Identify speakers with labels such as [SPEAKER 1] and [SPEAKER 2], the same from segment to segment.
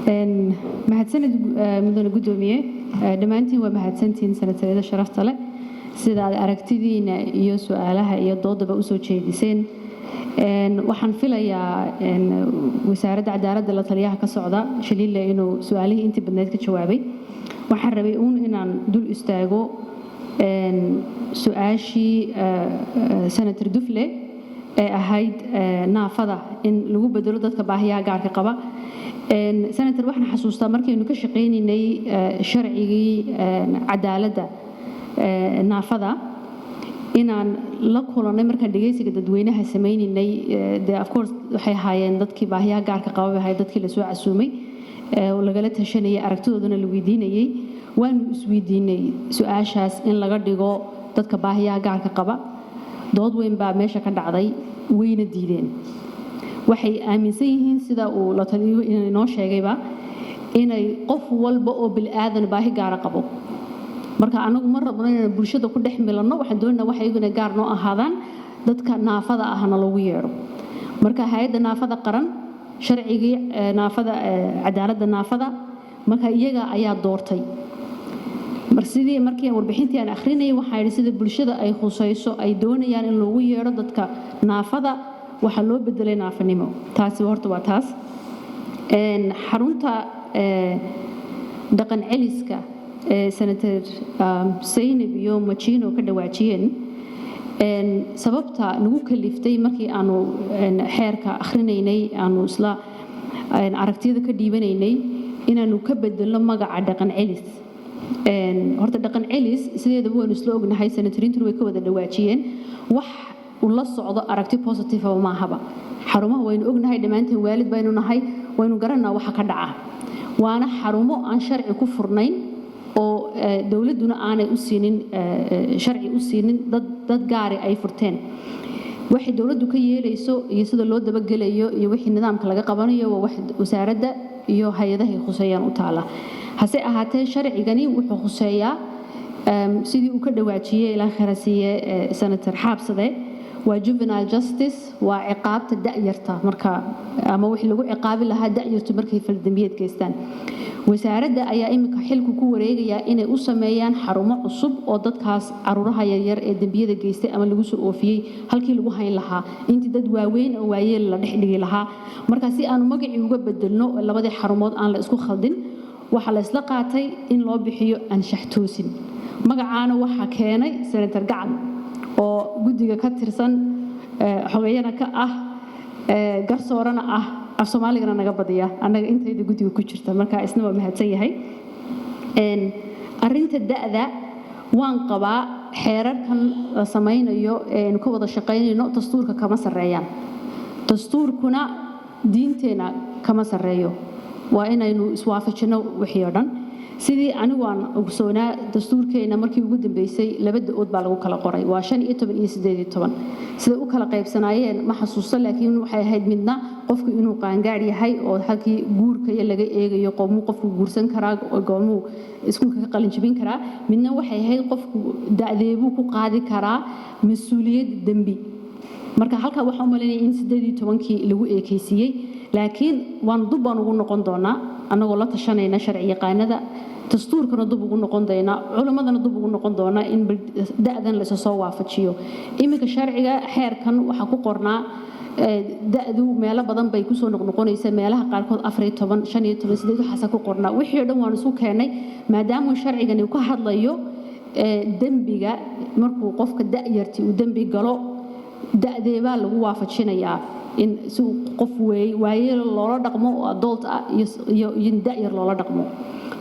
[SPEAKER 1] mahadsanid mudane gudoomiye dhamaantiin waa mahadsantiin sanatarada sharafta leh sida aad aragtidiina iyo su'aalaha iyo doodaba u soo jeediseen waxaan filayaa wasaaradda cadaaladda la taliyaha ka socda shaliile inuu su'aalihii intii badneed ka jawaabay waxaan rabay inaan dul istaago su'aashii senator Dufle ee ahayd naafada in lagu bedelo dadka baahiyaha gaarka qaba senator waxaan xasuustaa markaynu ka shaqeynaynay sharcigii cadaaladda naafada inaan la kulanay markaan dhageysiga dadweynaha sameeynaynay of course waxay haayeen dadkii baahiyaha gaarka qaba ahayd dadkii la soo casuumay oo lagala tashanayay aragtidoodana la weydiinayay waanu isweydiinay su'aashaas in laga dhigo dadka baahiyaha gaarka qaba dood weyn baa meesha ka dhacday wayna diideen waxay aaminsan yihiin sida uu la taliyo inoo sheegayba inay qof walba oo bil aadan baahi gaar qabo marka anagu mar rabno inaan bulshada ku dhex milano waxaan doonaynaa wax iyaguna gaar noo ahaadaan dadka naafada ahna lagu yeero marka hay'adda naafada qaran sharcigii naafada cadaaladda naafada marka iyaga ayaa doortay marsidii markii warbixintii aan akhrinay waxa ay sida bulshada ay khusayso ay doonayaan in lagu yeero dadka naafada waxa loo bedelay naafanimo taasi horta waa taas xarunta dhaqan celiska senator Zainab iyo Machino ka dhawaajiyeen sababta nagu kaliftay markii aanu xeerka akhrineynay aanu isla aragtiyada ka dhiibanaynay inaanu ka bedelno magaca dhaqan celis horta dhaqan celis sideedaba waan isla ognahay senatorintu way ka wada dhawaajiyeen wax la socdo aragti positive ma ahaba xarumaha waynu ognahay dhamaanteen waalid baynu nahay waynu garanaa waxa ka dhaca waana xarumo aan sharci ku furnayn oo dawladuna aanay u siinin sharci u siinin dad gaar ah ay furteen waxay dawladdu ka yeelayso iyo sida loo dabagalayo iyo wixii nidaamka laga qabanayo waa wax wasaaradda iyo hay'adaha khuseeyaan u taala hase ahaatee sharcigani wuxuu khuseeyaa sidii uu ka dhawaajiyay ilaa kharasiye senator Xaabsade waa juvenile justice waa ciqaabta da'yarta marka ama wixii lagu ciqaabi lahaa da'yartu markay faldambiyeed geystaan wasaaradda ayaa imika xilku ku wareegaya inay u sameeyaan xarumo cusub oo dadkaas caruuraha yaryar ee dambiyada geystay ama lagu soo oofiyay halkii lagu hayn lahaa intii dad waaweyn oo waayeel la dhexdhigi lahaa marka si aanu magacii uga bedelno labadii xarumood aan la isku khaldin waxa la isla qaatay in loo bixiyo anshax toosin magacaana waxa keenay senator Gacal oo guddiga ka tirsan xogeeyana ka ah garsoorana ah af Soomaaliga naga badiya anaga intayda guddiga ku jirta marka isna waa mahadsan yahay arinta da'da waan qabaa xeerarkan la sameeyo ee ku wada shaqeynayno dastuurka kama sareeyaan dastuurkuna diinteena kama sareeyo waa inaynu iswaafajino wixii oo dhan sidii anigu aan ogsoonaa dastuurkeena markii ugu dambeysay laba da'ood baa lagu kala qoray waa 15 iyo 18 sida u kala qaybsanaayeen ma xasuusto laakiin waxay ahayd midna qofku inuu qaangaar yahay oo halkii guurka laga eegayo qowmu qofku guursan karaa oo goomu isku ka qalin jabin karaa midna waxay ahayd qofku da'deebu ku qaadi karaa mas'uuliyad dambi marka halka waxa u maleynay in 18kii lagu eekeysiyay laakiin waan dub ugu noqon doonaa anagoo la tashanayna sharci yaqaanada dastuurkana dub ugu noqon doonaa culimadana dub ugu noqon doonaa in da'dan la soo waafajiyo imika sharciga xeerkan waxa ku qornaa da'du meelo badan bay ku soo noqonaysaa meelaha qaar kood 14 15 18 waxa ku qornaa wixii dhan waan isku keenay maadaama sharcigan uu ka hadlayo dambiga markuu qofka da'yarti uu dambi galo da'deeba lagu waafajinayaa in suu qof waayeel loola dhaqmo oo adult ah iyo in da'yar loola dhaqmo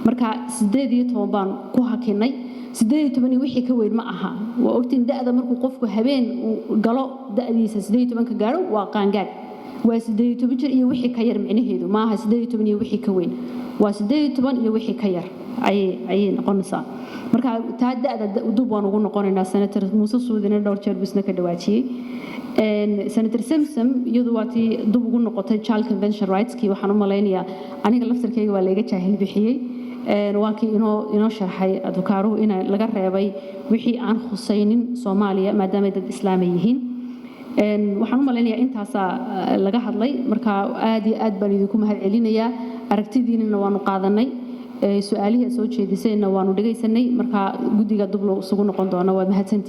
[SPEAKER 1] marka 18 baan ku hakinay 18 wixii ka weyn ma aha waa ogtiin da'da markuu qofku habeen galo da'diisa 18 ka gaaro waa qaangaad waa 18 jir iyo wixii ka yar micnaheedu ma aha 18 iyo wixii ka weyn waa 18 iyo wixii ka yar ay noqonaysaa marka taa da'da dub waan ugu noqonaynaa senator Muuse Suudine dhowr jeer bisna ka dhawaajiyay senator Samsom iyadoo waati dub ugu noqotay child convention rights ki waxaan u maleynayaa aniga laftarkeyga waa laga jaahil bixiyay waakii inoo sharxay adukaaruhu in laga reebay wixii aan khusaynin Soomaaliya maadaama dad islaami yihiin waxaan u maleynayaa intaas laga hadlay marka aad iyo aad baan idinku mahad celinayaa aragtidiinna waanu qaadanay su'aalihi soo jeedisayna waanu dhageysanay marka guddiga dib loo isugu noqon doona waa mahadsantihiin